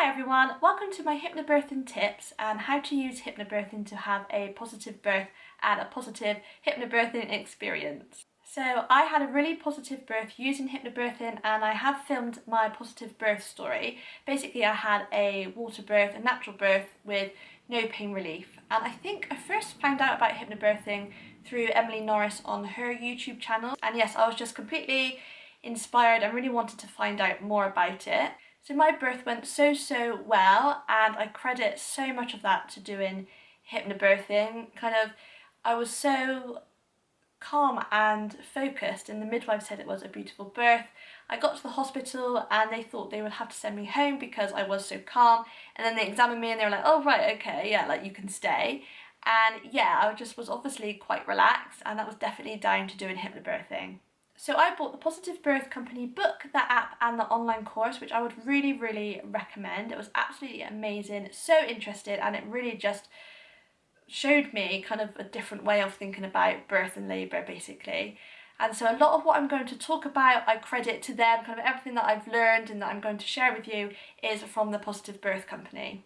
Hi everyone, welcome to my hypnobirthing tips and how to use hypnobirthing to have a positive birth and a positive hypnobirthing experience. So I had a really positive birth using hypnobirthing and I have filmed my positive birth story. Basically I had a water birth, a natural birth with no pain relief, and I think I first found out about hypnobirthing through Emily Norris on her YouTube channel, and yes, I was just completely inspired and really wanted to find out more about it. So my birth went so well, and I credit so much of that to doing hypnobirthing. I was so calm and focused, and the midwife said it was a beautiful birth. I got to the hospital and they thought they would have to send me home because I was so calm, and then they examined me and they were like, oh right, okay, yeah, like you can stay. And yeah, I just was obviously quite relaxed, and that was definitely down to doing hypnobirthing. So I bought the Positive Birth Company book, the app and the online course, which I would really recommend. It was absolutely amazing, so interested, and it really just showed me kind of a different way of thinking about birth and labour basically. And so a lot of what I'm going to talk about, I credit to them. Kind of everything that I've learned and that I'm going to share with you is from the Positive Birth Company.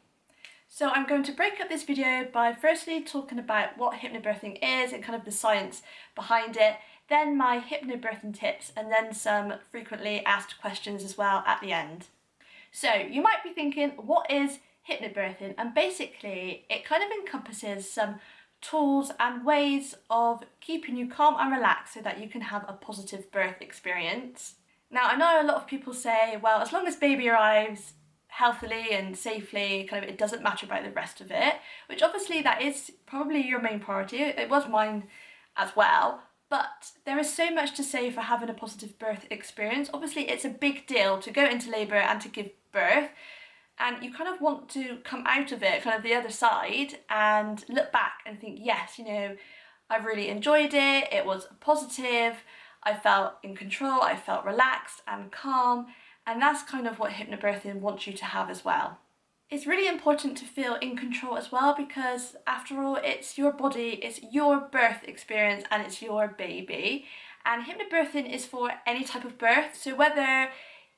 So I'm going to break up this video by firstly talking about what hypnobirthing is and kind of the science behind it, then my hypnobirthing tips, and then some frequently asked questions as well at the end. So you might be thinking, what is hypnobirthing? And basically it kind of encompasses some tools and ways of keeping you calm and relaxed so that you can have a positive birth experience. Now I know a lot of people say, well, as long as baby arrives healthily and safely, kind of it doesn't matter about the rest of it, which obviously that is probably your main priority. It was mine as well. But there is so much to say for having a positive birth experience. Obviously it's a big deal to go into labour and to give birth, and you kind of want to come out of it, kind of the other side, and look back and think, yes, you know, I really enjoyed it, it was positive, I felt in control, I felt relaxed and calm, and that's kind of what hypnobirthing wants you to have as well. It's really important to feel in control as well, because after all, it's your body, it's your birth experience, and it's your baby. And hypnobirthing is for any type of birth. So whether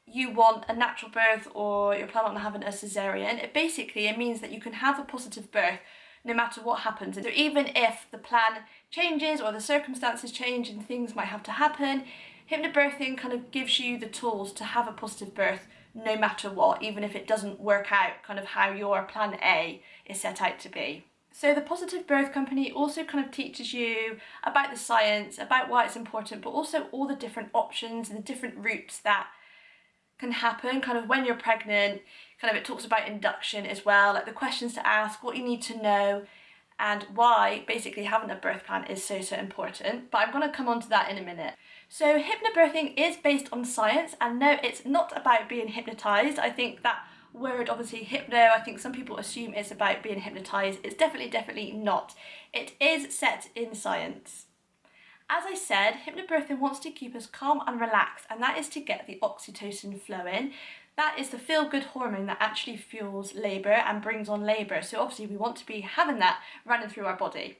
you want a natural birth or you're planning on having a cesarean, it means that you can have a positive birth no matter what happens. So even if the plan changes or the circumstances change and things might have to happen, hypnobirthing kind of gives you the tools to have a positive birth no matter what, even if it doesn't work out kind of how your plan A is set out to be. So the Positive Birth Company also kind of teaches you about the science, about why it's important, but also all the different options and the different routes that can happen kind of when you're pregnant. Kind of it talks about induction as well, like the questions to ask, what you need to know, and why basically having a birth plan is so important. But I'm going to come on to that in a minute. So hypnobirthing is based on science, and no, it's not about being hypnotised. I think that word, obviously hypno, I think some people assume it's about being hypnotised. It's definitely not. It is set in science. As I said, hypnobirthing wants to keep us calm and relaxed, and that is to get the oxytocin flowing. That is the feel-good hormone that actually fuels labour and brings on labour. So obviously we want to be having that running through our body.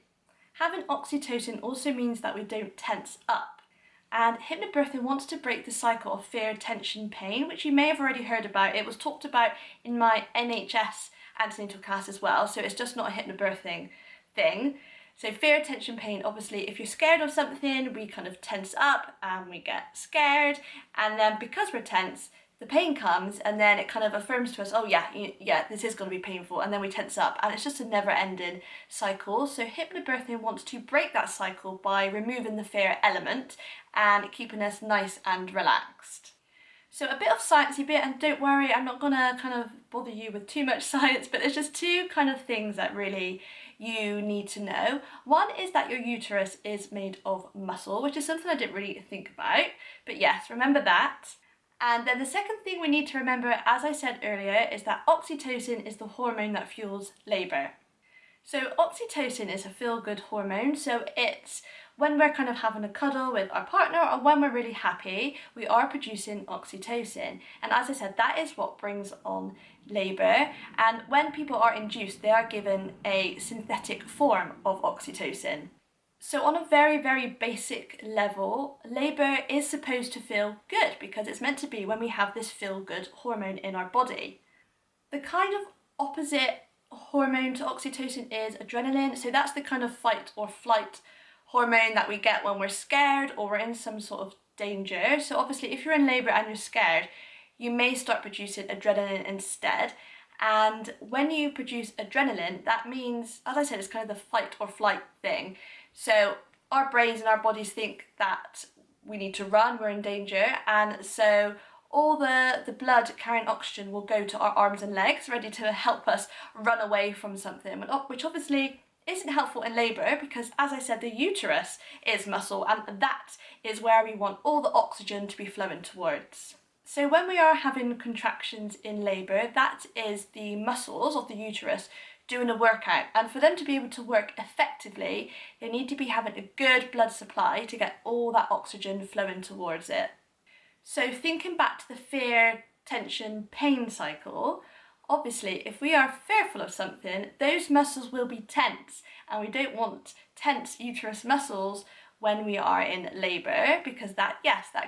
Having oxytocin also means that we don't tense up. And hypnobirthing wants to break the cycle of fear, tension, pain, which you may have already heard about. It was talked about in my NHS antenatal class as well, so it's just not a hypnobirthing thing. So fear, tension, pain, obviously if you're scared of something, we kind of tense up and we get scared, and then because we're tense, the pain comes, and then it kind of affirms to us, oh yeah, this is going to be painful, and then we tense up, and it's just a never-ending cycle. So hypnobirthing wants to break that cycle by removing the fear element and keeping us nice and relaxed. So a bit of sciencey bit, and don't worry, I'm not gonna kind of bother you with too much science, but there's just two kind of things that really you need to know. One is that your uterus is made of muscle, which is something I didn't really think about, but yes, remember that. And then the second thing we need to remember, as I said earlier, is that oxytocin is the hormone that fuels labour. So oxytocin is a feel-good hormone, so it's when we're kind of having a cuddle with our partner or when we're really happy, we are producing oxytocin. And as I said, that is what brings on labour. And when people are induced, they are given a synthetic form of oxytocin. So on a very basic level, labour is supposed to feel good because it's meant to be when we have this feel-good hormone in our body. The kind of opposite hormone to oxytocin is adrenaline. So that's the kind of fight or flight hormone that we get when we're scared or we're in some sort of danger. So obviously if you're in labour and you're scared, you may start producing adrenaline instead. And when you produce adrenaline, that means, as I said, it's kind of the fight or flight thing. So our brains and our bodies think that we need to run, we're in danger, and so all the blood carrying oxygen will go to our arms and legs, ready to help us run away from something, which obviously isn't helpful in labour because, as I said, the uterus is muscle and that is where we want all the oxygen to be flowing towards. So when we are having contractions in labour, that is the muscles of the uterus doing a workout, and for them to be able to work effectively, they need to be having a good blood supply to get all that oxygen flowing towards it. So thinking back to the fear, tension, pain cycle, obviously if we are fearful of something, those muscles will be tense, and we don't want tense uterus muscles when we are in labour because that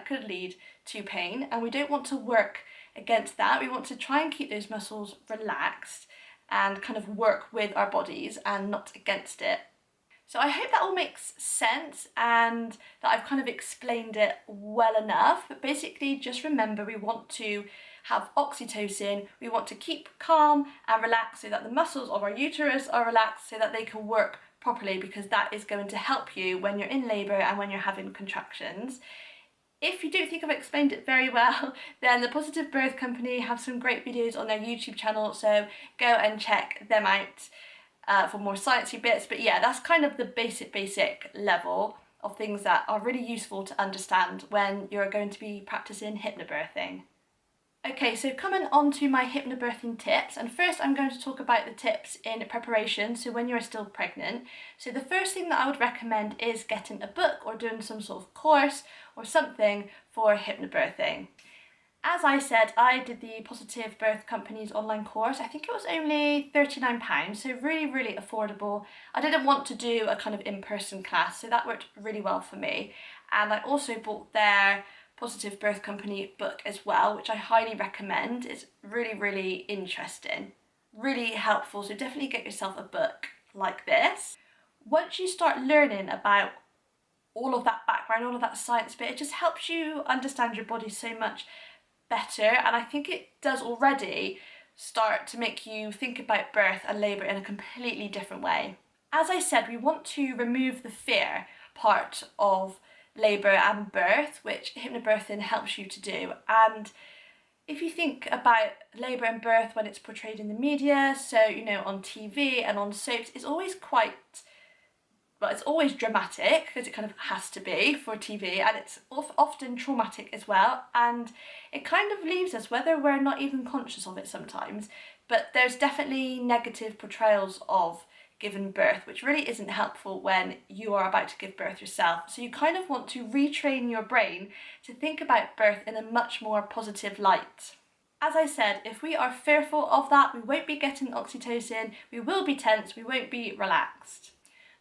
could lead to pain, and we don't want to work against that. We want to try and keep those muscles relaxed and kind of work with our bodies and not against it. So I hope that all makes sense and that I've kind of explained it well enough. But basically just remember, we want to have oxytocin, we want to keep calm and relaxed so that the muscles of our uterus are relaxed so that they can work properly, because that is going to help you when you're in labour and when you're having contractions. If you don't think I've explained it very well, then the Positive Birth Company have some great videos on their YouTube channel, so go and check them out for more sciencey bits. But yeah, that's kind of the basic level of things that are really useful to understand when you're going to be practicing hypnobirthing. Okay, so coming on to my hypnobirthing tips, and first I'm going to talk about the tips in preparation, so when you're still pregnant. So the first thing that I would recommend is getting a book or doing some sort of course or something for hypnobirthing. As I said, I did the Positive Birth Company's online course. I think it was only £39, so really affordable. I didn't want to do a kind of in-person class, so that worked really well for me. And I also bought their Positive Birth Company book as well, which I highly recommend. It's really interesting, really helpful, so definitely get yourself a book like this. Once you start learning about all of that background, all of that science bit, it just helps you understand your body so much better, and I think it does already start to make you think about birth and labour in a completely different way. As I said, we want to remove the fear part of labour and birth, which hypnobirthing helps you to do. And if you think about labour and birth when it's portrayed in the media, so on TV and on soaps, it's always it's always dramatic because it kind of has to be for TV, and it's often traumatic as well, and it kind of leaves us, whether we're not even conscious of it sometimes, but there's definitely negative portrayals of given birth, which really isn't helpful when you are about to give birth yourself. So you kind of want to retrain your brain to think about birth in a much more positive light. As I said, if we are fearful of that, we won't be getting oxytocin, we will be tense, we won't be relaxed.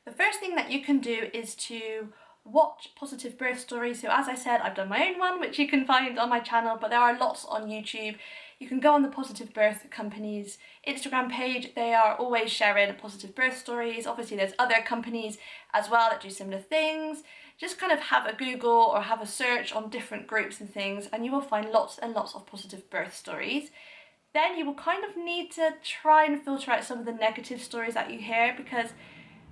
The first thing that you can do is to watch positive birth stories. So as I said, I've done my own one, which you can find on my channel, but there are lots on YouTube. You can go on the Positive Birth Company's Instagram page. They are always sharing positive birth stories. Obviously there's other companies as well that do similar things. Just kind of have a Google or have a search on different groups and things, and you will find lots and lots of positive birth stories. Then you will kind of need to try and filter out some of the negative stories that you hear, because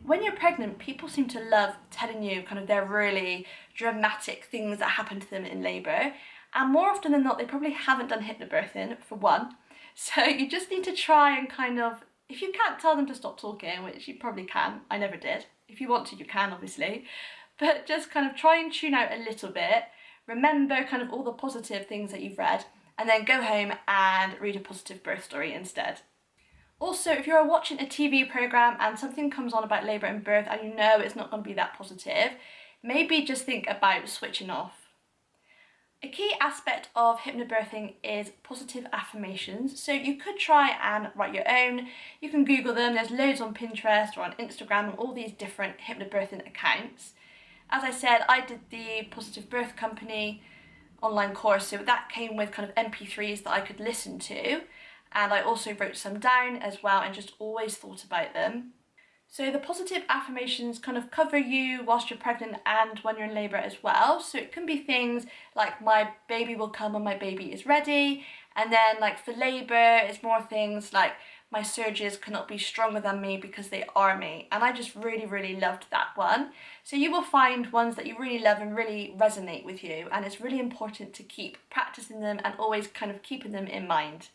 when you're pregnant, people seem to love telling you kind of their really dramatic things that happen to them in labour. And more often than not, they probably haven't done hypnobirthing, for one. So you just need to try and kind of, if you can't tell them to stop talking, which you probably can, I never did. If you want to, you can, obviously. But just kind of try and tune out a little bit. Remember kind of all the positive things that you've read, and then go home and read a positive birth story instead. Also, if you're watching a TV programme and something comes on about labour and birth and you know it's not going to be that positive, maybe just think about switching off. A key aspect of hypnobirthing is positive affirmations. So you could try and write your own. You can Google them. There's loads on Pinterest or on Instagram and all these different hypnobirthing accounts. As I said, I did the Positive Birth Company online course, so that came with kind of MP3s that I could listen to. and I also wrote some down as well and just always thought about them. So the positive affirmations kind of cover you whilst you're pregnant and when you're in labour as well. So it can be things like my baby will come when my baby is ready. And then like for labour, it's more things like my surges cannot be stronger than me because they are me. And I just really, really loved that one. So you will find ones that you really love and really resonate with you. And it's really important to keep practicing them and always kind of keeping them in mind.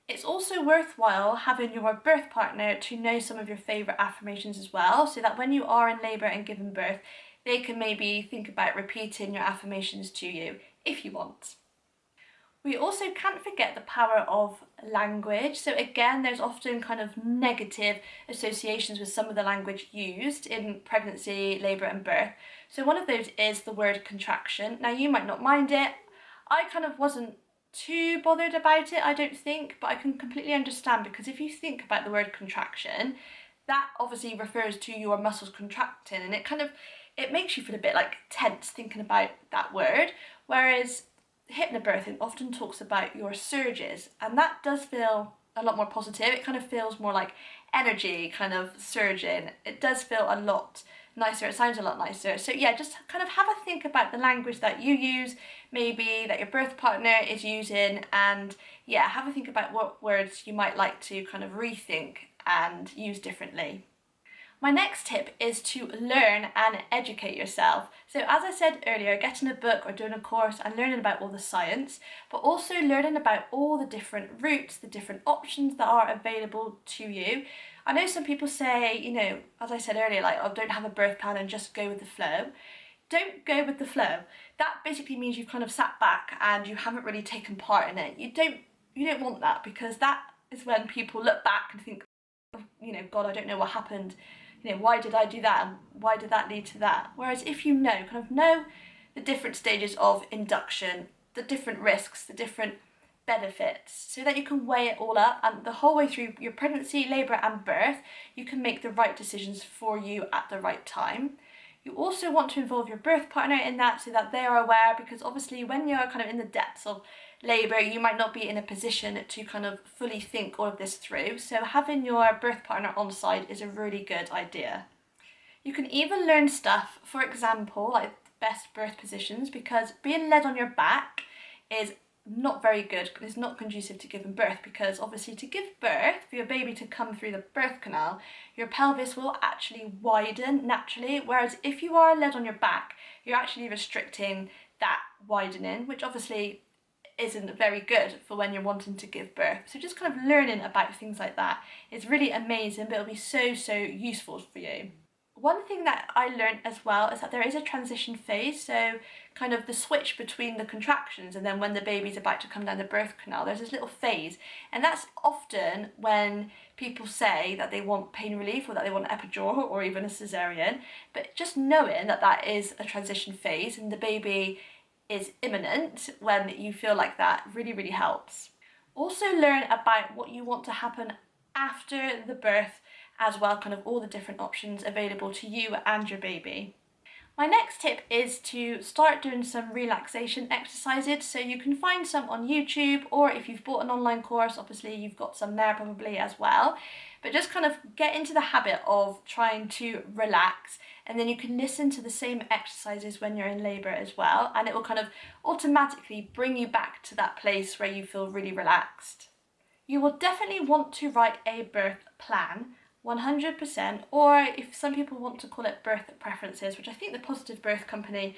It's also worthwhile having your birth partner to know some of your favourite affirmations as well, so that when you are in labour and giving birth, they can maybe think about repeating your affirmations to you if you want. We also can't forget the power of language. So again, there's often kind of negative associations with some of the language used in pregnancy, labour and birth. So one of those is the word contraction. Now you might not mind it. I kind of wasn't too bothered about it, I don't think, but I can completely understand, because if you think about the word contraction, that obviously refers to your muscles contracting, and it makes you feel a bit like tense thinking about that word, whereas hypnobirthing often talks about your surges, and that does feel a lot more positive. It kind of feels more like energy kind of surging. It does feel a lot nicer, it sounds a lot nicer. So yeah, just kind of have a think about the language that you use, maybe that your birth partner is using, and yeah, have a think about what words you might like to kind of rethink and use differently. My next tip is to learn and educate yourself. So as I said earlier, getting a book or doing a course and learning about all the science, but also learning about all the different routes, the different options that are available to you. I know some people say, you know, as I said earlier, like, oh, don't have a birth plan and just go with the flow. Don't go with the flow. That basically means you've kind of sat back and you haven't really taken part in it. You don't want that, because that is when people look back and think, oh, you know, God, I don't know what happened. You know, why did I do that, and why did that lead to that? Whereas if you know the different stages of induction, the different risks, the different benefits, so that you can weigh it all up, and the whole way through your pregnancy, labour and birth, you can make the right decisions for you at the right time. You also want to involve your birth partner in that, so that they are aware, because obviously when you're kind of in the depths of labour, you might not be in a position to kind of fully think all of this through. So having your birth partner on side is a really good idea. You can even learn stuff, for example, like best birth positions, because being led on your back is not very good. It's not conducive to giving birth, because obviously to give birth, for your baby to come through the birth canal, your pelvis will actually widen naturally, whereas if you are led on your back, you're actually restricting that widening, which obviously isn't very good for when you're wanting to give birth. So just kind of learning about things like that is really amazing, but it'll be so useful for you. One thing that I learned as well is that there is a transition phase, so kind of the switch between the contractions and then when the baby's about to come down the birth canal, there's this little phase, and that's often when people say that they want pain relief or that they want an epidural or even a cesarean. But just knowing that that is a transition phase and the baby is imminent when you feel like that really helps. Also learn about what you want to happen after the birth as well, kind of all the different options available to you and your baby. My next tip is to start doing some relaxation exercises. So you can find some on YouTube, or if you've bought an online course, obviously you've got some there probably as well. But just kind of get into the habit of trying to relax, and then you can listen to the same exercises when you're in labour as well, and it will kind of automatically bring you back to that place where you feel really relaxed. You will definitely want to write a birth plan, 100%, or if some people want to call it birth preferences, which I think the Positive Birth Company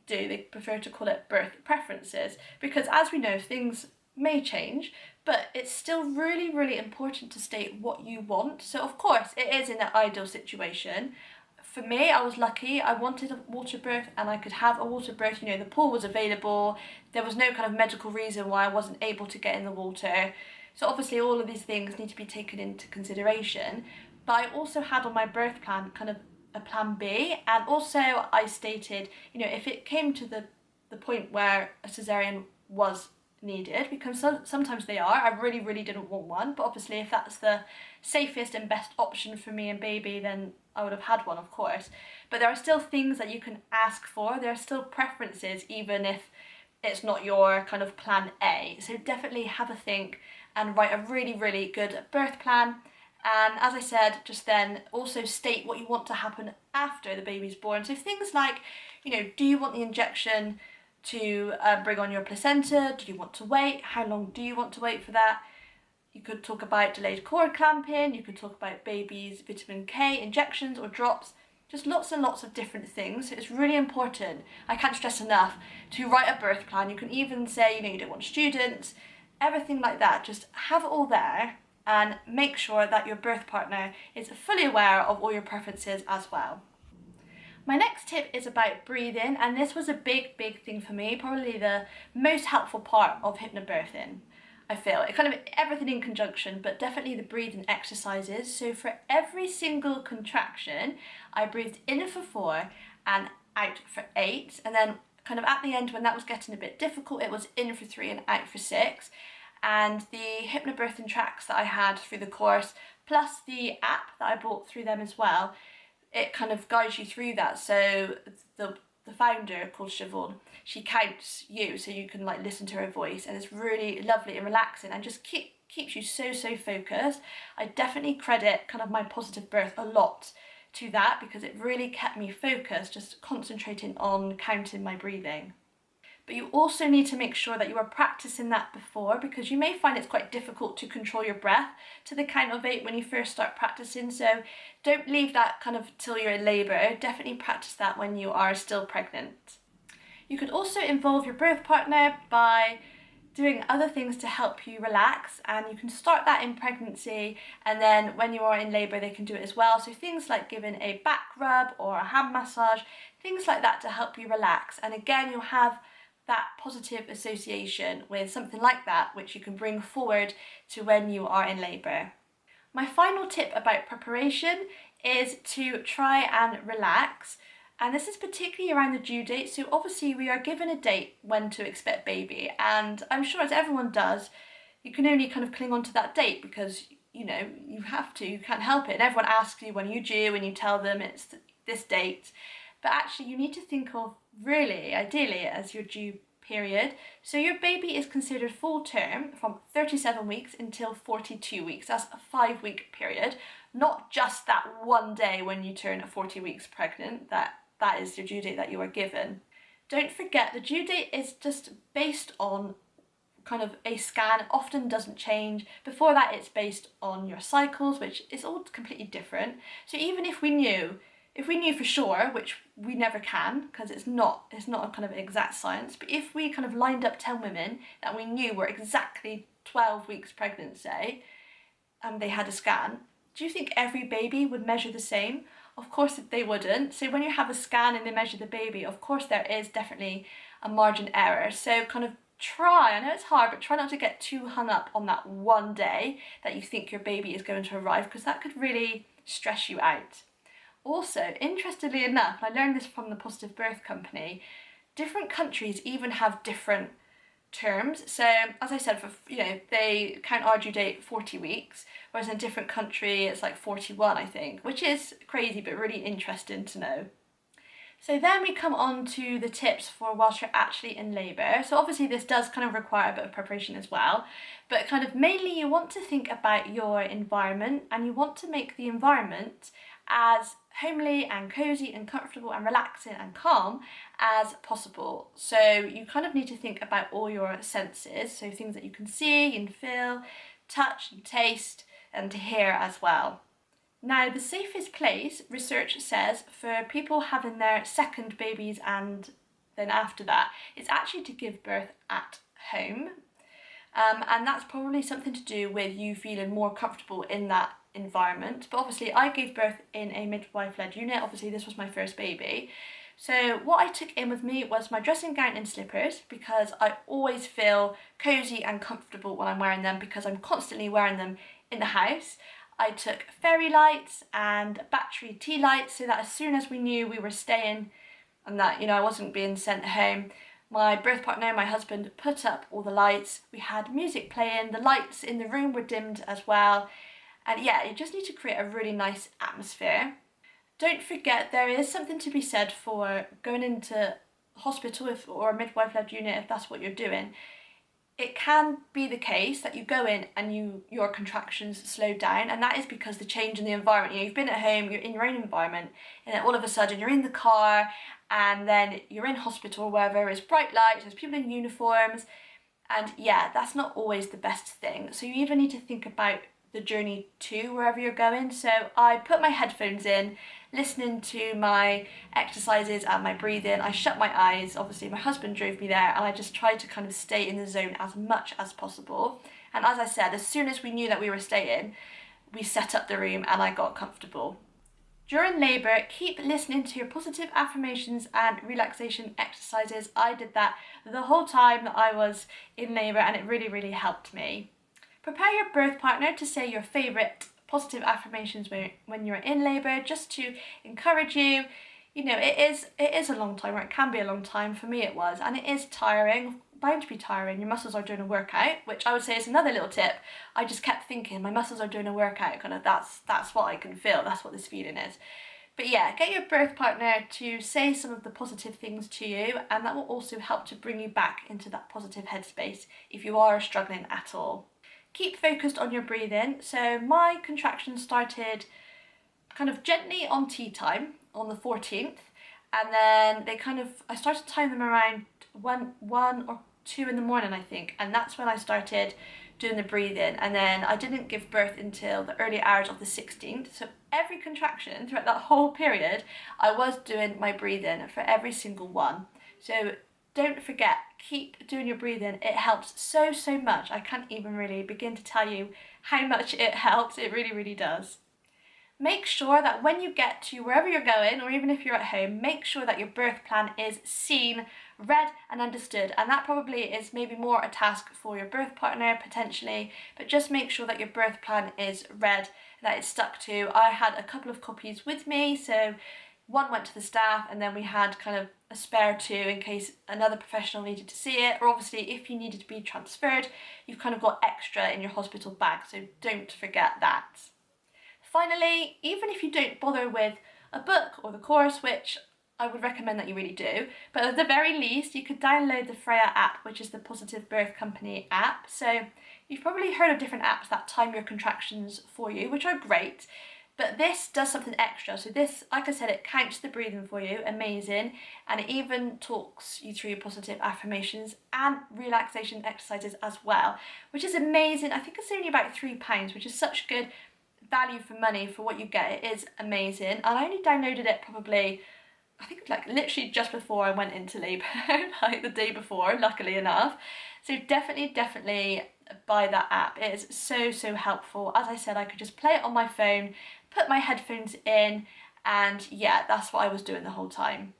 do, they prefer to call it birth preferences, because as we know, things may change, but it's still really important to state what you want. So of course it is in an ideal situation. For me, I was lucky, I wanted a water birth and I could have a water birth, you know, the pool was available, there was no kind of medical reason why I wasn't able to get in the water. So obviously all of these things need to be taken into consideration, but I also had on my birth plan kind of a plan B, and also I stated, you know, if it came to the point where a cesarean was needed, because sometimes they are, I really didn't want one, but obviously if that's the safest and best option for me and baby, then I would have had one, of course. But there are still things that you can ask for, there are still preferences, even if it's not your kind of plan A. So definitely have a think and write a really, really good birth plan. And as I said just then, also state what you want to happen after the baby's born. So things like, do you want the injection to bring on your placenta? Do you want to wait? How long do you want to wait for that? You could talk about delayed cord clamping. You could talk about baby's vitamin K injections or drops. Just lots and lots of different things. So it's really important, I can't stress enough, to write a birth plan. You can even say, you don't want students, everything like that. Just have it all there and make sure that your birth partner is fully aware of all your preferences as well. My next tip is about breathing, and this was a big thing for me, probably the most helpful part of hypnobirthing. I feel it kind of everything in conjunction, but definitely the breathing exercises. So for every single contraction, I breathed in for 4 and out for 8, and then kind of at the end when that was getting a bit difficult, it was in for 3 and out for 6. And the hypnobirthing tracks that I had through the course, plus the app that I bought through them as well, it kind of guides you through that. So the founder, called Siobhan, she counts you so you can listen to her voice, and it's really lovely and relaxing and just keeps you so focused. I definitely credit kind of my positive birth a lot to that, because it really kept me focused, just concentrating on counting my breathing. But you also need to make sure that you are practicing that before, because you may find it's quite difficult to control your breath to the count of 8 when you first start practicing. So don't leave that kind of till you're in labour. Definitely practice that when you are still pregnant. You could also involve your birth partner by doing other things to help you relax, and you can start that in pregnancy, and then when you are in labour they can do it as well. So things like giving a back rub or a hand massage, things like that to help you relax. And again, you'll have that positive association with something like that, which you can bring forward to when you are in labour. My final tip about preparation is to try and relax, and this is particularly around the due date. So obviously we are given a date when to expect baby, and I'm sure as everyone does, you can only kind of cling on to that date because you have to, you can't help it, and everyone asks you when you're due and you tell them it's this date. But actually you need to think of really, ideally, as your due period. So your baby is considered full term from 37 weeks until 42 weeks. That's a 5-week period, not just that one day when you turn 40 weeks pregnant. That is your due date that you are given. Don't forget, the due date is just based on kind of a scan. It often doesn't change. Before that, it's based on your cycles, which is all completely different. So even if we knew for sure, which we never can because it's not a kind of exact science, but if we kind of lined up 10 women that we knew were exactly 12 weeks pregnant, say, and they had a scan, do you think every baby would measure the same? Of course they wouldn't. So when you have a scan and they measure the baby, of course there is definitely a margin error. So kind of try, I know it's hard, but try not to get too hung up on that one day that you think your baby is going to arrive, because that could really stress you out. Also, interestingly enough, I learned this from the Positive Birth Company, different countries even have different terms. So as I said, they count our due date 40 weeks, whereas in a different country it's like 41, I think, which is crazy but really interesting to know. So then we come on to the tips for whilst you're actually in labour. So obviously this does kind of require a bit of preparation as well, but kind of mainly you want to think about your environment, and you want to make the environment as homely and cosy and comfortable and relaxing and calm as possible. So you kind of need to think about all your senses, so things that you can see and feel, touch and taste, and to hear as well. Now, the safest place, research says, for people having their second babies and then after that, is actually to give birth at home. And that's probably something to do with you feeling more comfortable in that environment. But obviously I gave birth in a midwife-led unit. Obviously this was my first baby. So what I took in with me was my dressing gown and slippers, because I always feel cosy and comfortable when I'm wearing them, because I'm constantly wearing them in the house. I took fairy lights and battery tea lights, so that as soon as we knew we were staying and that I wasn't being sent home, my birth partner, my husband, put up all the lights. We had music playing, the lights in the room were dimmed as well. And yeah, you just need to create a really nice atmosphere. Don't forget, there is something to be said for going into hospital or a midwife-led unit, if that's what you're doing, it can be the case that you go in and your contractions slow down, and that is because the change in the environment. You've been at home, you're in your own environment, and then all of a sudden you're in the car, and then you're in hospital or wherever, it's bright lights, there's people in uniforms, and yeah, that's not always the best thing. So you even need to think about the journey to wherever you're going. So I put my headphones in, listening to my exercises and my breathing. I shut my eyes, obviously my husband drove me there, and I just tried to kind of stay in the zone as much as possible. And as I said, as soon as we knew that we were staying, we set up the room and I got comfortable. During labour, keep listening to your positive affirmations and relaxation exercises. I did that the whole time that I was in labour, and it really, really helped me. Prepare your birth partner to say your favourite positive affirmations when you're in labour, just to encourage you. You know, it is a long time, or it can be a long time. For me it was, and it is tiring, bound to be tiring. Your muscles are doing a workout, which I would say is another little tip. I just kept thinking my muscles are doing a workout, kind of that's what I can feel, that's what this feeling is. But yeah, get your birth partner to say some of the positive things to you, and that will also help to bring you back into that positive headspace if you are struggling at all. Keep focused on your breathing. So my contractions started kind of gently on tea time on the 14th, and then I started timing them around 1 or 2 in the morning, I think, and that's when I started doing the breathing. And then I didn't give birth until the early hours of the 16th. So every contraction throughout that whole period, I was doing my breathing for every single one. So don't forget, keep doing your breathing. It helps so much. I can't even really begin to tell you how much it helps. It really, really does. Make sure that when you get to wherever you're going, or even if you're at home, make sure that your birth plan is seen, read and understood. And that probably is maybe more a task for your birth partner potentially, but just make sure that your birth plan is read, that it's stuck to. I had a couple of copies with me, so one went to the staff, and then we had kind of a spare 2 in case another professional needed to see it, or obviously if you needed to be transferred, you've kind of got extra in your hospital bag, so don't forget that. Finally, even if you don't bother with a book or the course, which I would recommend that you really do, but at the very least you could download the Freya app, which is the Positive Birth Company app. So you've probably heard of different apps that time your contractions for you, which are great. But this does something extra. So this, like I said, it counts the breathing for you, amazing. And it even talks you through positive affirmations and relaxation exercises as well, which is amazing. I think it's only about £3, which is such good value for money for what you get. It is amazing. And I only downloaded it probably, I think like literally just before I went into labour, like the day before, luckily enough. So definitely buy that app. It is so helpful. As I said, I could just play it on my phone, put my headphones in, and yeah, that's what I was doing the whole time.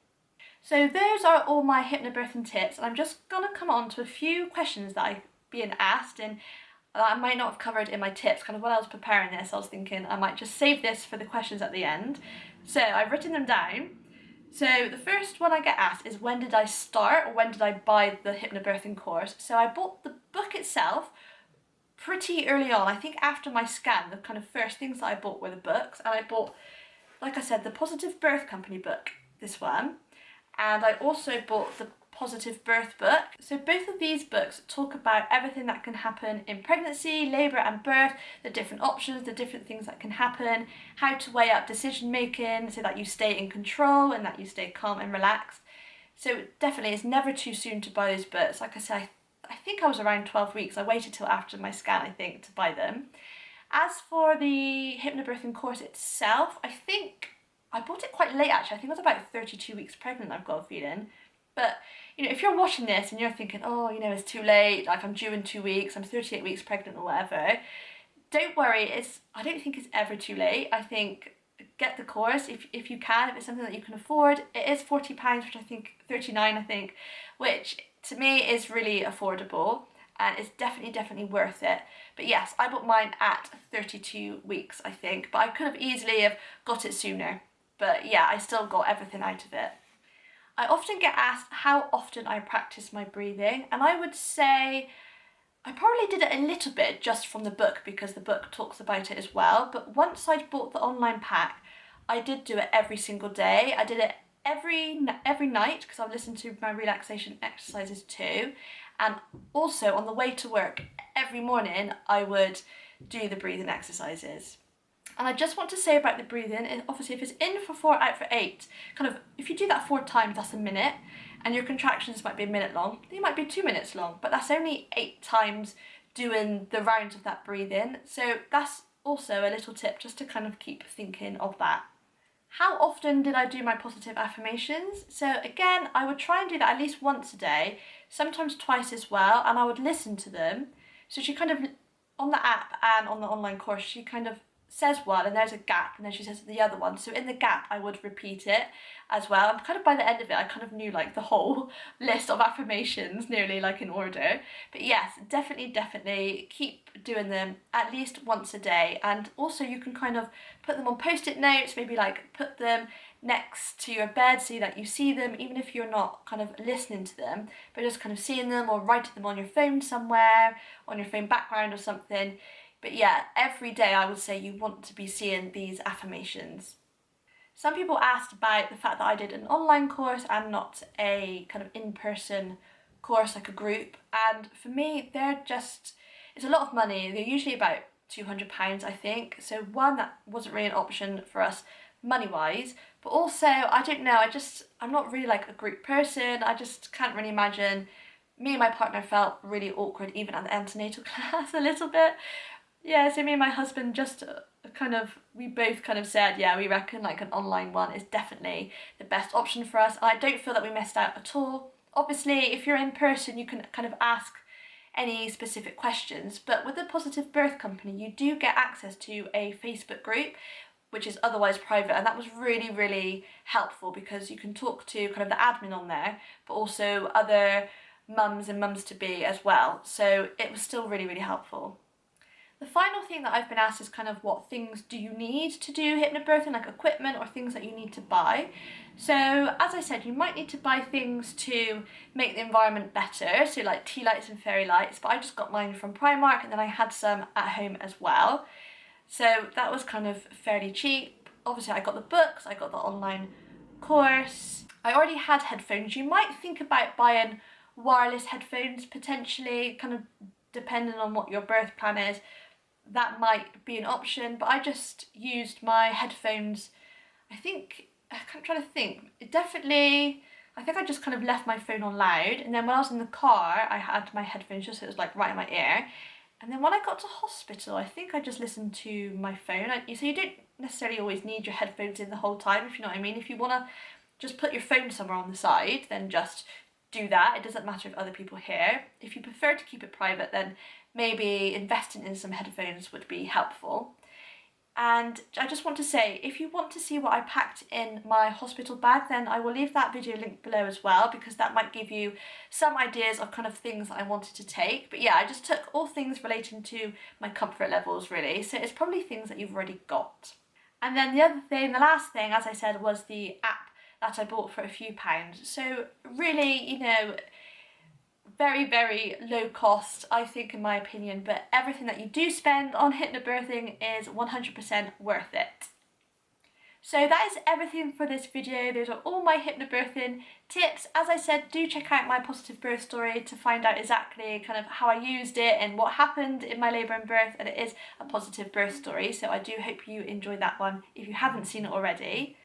So those are all my hypnobirthing tips, and I'm just gonna come on to a few questions that I've been asked and that I might not have covered in my tips. Kind of when I was preparing this, I was thinking I might just save this for the questions at the end. So I've written them down. So the first one I get asked is, when did I start, or when did I buy the hypnobirthing course? So I bought the book itself pretty early on. I think after my scan, the kind of first things that I bought were the books, and I bought, like I said, the Positive Birth Company book, this one, and I also bought the Positive Birth book. So both of these books talk about everything that can happen in pregnancy, labour and birth, the different options, the different things that can happen, how to weigh up decision making so that you stay in control and that you stay calm and relaxed. So definitely it's never too soon to buy those books. Like I said, I think I was around 12 weeks. I waited till after my scan, I think, to buy them. As for the hypnobirthing course itself, I think I bought it quite late actually. I think I was about 32 weeks pregnant, I've got a feeling. But, you know, if you're watching this and you're thinking, oh, you know, it's too late, like I'm due in 2 weeks, I'm 38 weeks pregnant or whatever, don't worry, I don't think it's ever too late. I think get the course if you can, if it's something that you can afford. It is £40, which I think, 39 I think, which to me is really affordable, and it's definitely worth it. But yes, I bought mine at 32 weeks, I think, but I could have easily have got it sooner. But yeah, I still got everything out of it. I often get asked how often I practice my breathing, and I would say I probably did it a little bit just from the book because the book talks about it as well, but once I'd bought the online pack, I did do it every single day. I did it every night, because I've listened to my relaxation exercises too, and also on the way to work every morning I would do the breathing exercises. And I just want to say about the breathing, obviously if it's in for 4, out for 8, kind of, if you do that 4 times, that's a minute, and your contractions might be a minute long, they might be 2 minutes long, but that's only 8 times doing the rounds of that breathing. So that's also a little tip just to kind of keep thinking of that. How often did I do my positive affirmations? So again, I would try and do that at least once a day, sometimes twice as well, and I would listen to them. So she kind of, on the app and on the online course, she kind of says one and there's a gap and then she says the other one. So in the gap I would repeat it as well. And kind of by the end of it I kind of knew like the whole list of affirmations nearly like in order. But yes, definitely keep doing them at least once a day. And also you can kind of put them on post-it notes, maybe like put them next to your bed so that you see them even if you're not kind of listening to them, but just kind of seeing them or writing them on your phone somewhere, on your phone background or something. But yeah, every day I would say you want to be seeing these affirmations. Some people asked about the fact that I did an online course and not a kind of in-person course like a group. And for me, it's a lot of money. They're usually about £200, I think. So one, that wasn't really an option for us money-wise. But also, I don't know, I'm not really like a group person. I just can't really imagine. Me and my partner felt really awkward even at the antenatal class a little bit. Yeah, so me and my husband we both kind of said, yeah, we reckon like an online one is definitely the best option for us. I don't feel that we missed out at all. Obviously, if you're in person, you can kind of ask any specific questions, but with the Positive Birth Company, you do get access to a Facebook group, which is otherwise private, and that was really, really helpful because you can talk to kind of the admin on there, but also other mums and mums-to-be as well. So it was still really, really helpful. The final thing that I've been asked is kind of what things do you need to do hypnobirthing, like equipment or things that you need to buy. So as I said, you might need to buy things to make the environment better, so like tea lights and fairy lights, but I just got mine from Primark and then I had some at home as well. So that was kind of fairly cheap. Obviously I got the books, I got the online course. I already had headphones. You might think about buying wireless headphones potentially, kind of depending on what your birth plan is. That might be an option, but I just used my headphones. I'm trying to think. I think I just kind of left my phone on loud, and then when I was in the car, I had my headphones just so it was like right in my ear. And then when I got to hospital, I think I just listened to my phone. So you don't necessarily always need your headphones in the whole time, if you know what I mean. If you want to just put your phone somewhere on the side, then just do that. It doesn't matter if other people hear. If you prefer to keep it private, then maybe investing in some headphones would be helpful. And I just want to say, if you want to see what I packed in my hospital bag, then I will leave that video link below as well, because that might give you some ideas of kind of things that I wanted to take. But yeah, I just took all things relating to my comfort levels really, so it's probably things that you've already got. And then the last thing, as I said, was the app that I bought for a few pounds. So really, very, very low cost, I think, in my opinion, but everything that you do spend on hypnobirthing is 100% worth it. So that is everything for this video. Those are all my hypnobirthing tips. As I said, do check out my positive birth story to find out exactly kind of how I used it and what happened in my labour and birth, and it is a positive birth story, so I do hope you enjoy that one if you haven't seen it already.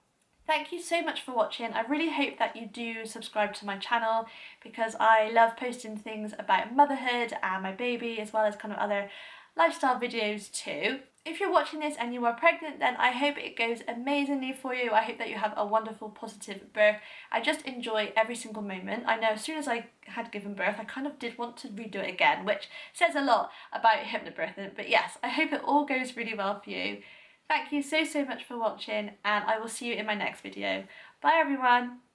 Thank you so much for watching. I really hope that you do subscribe to my channel because I love posting things about motherhood and my baby, as well as kind of other lifestyle videos too. If you're watching this and you are pregnant, then I hope it goes amazingly for you. I hope that you have a wonderful positive birth. I just enjoy every single moment. I know as soon as I had given birth, I kind of did want to redo it again, which says a lot about hypnobirthing. But yes, I hope it all goes really well for you. Thank you so much for watching, and I will see you in my next video. Bye everyone!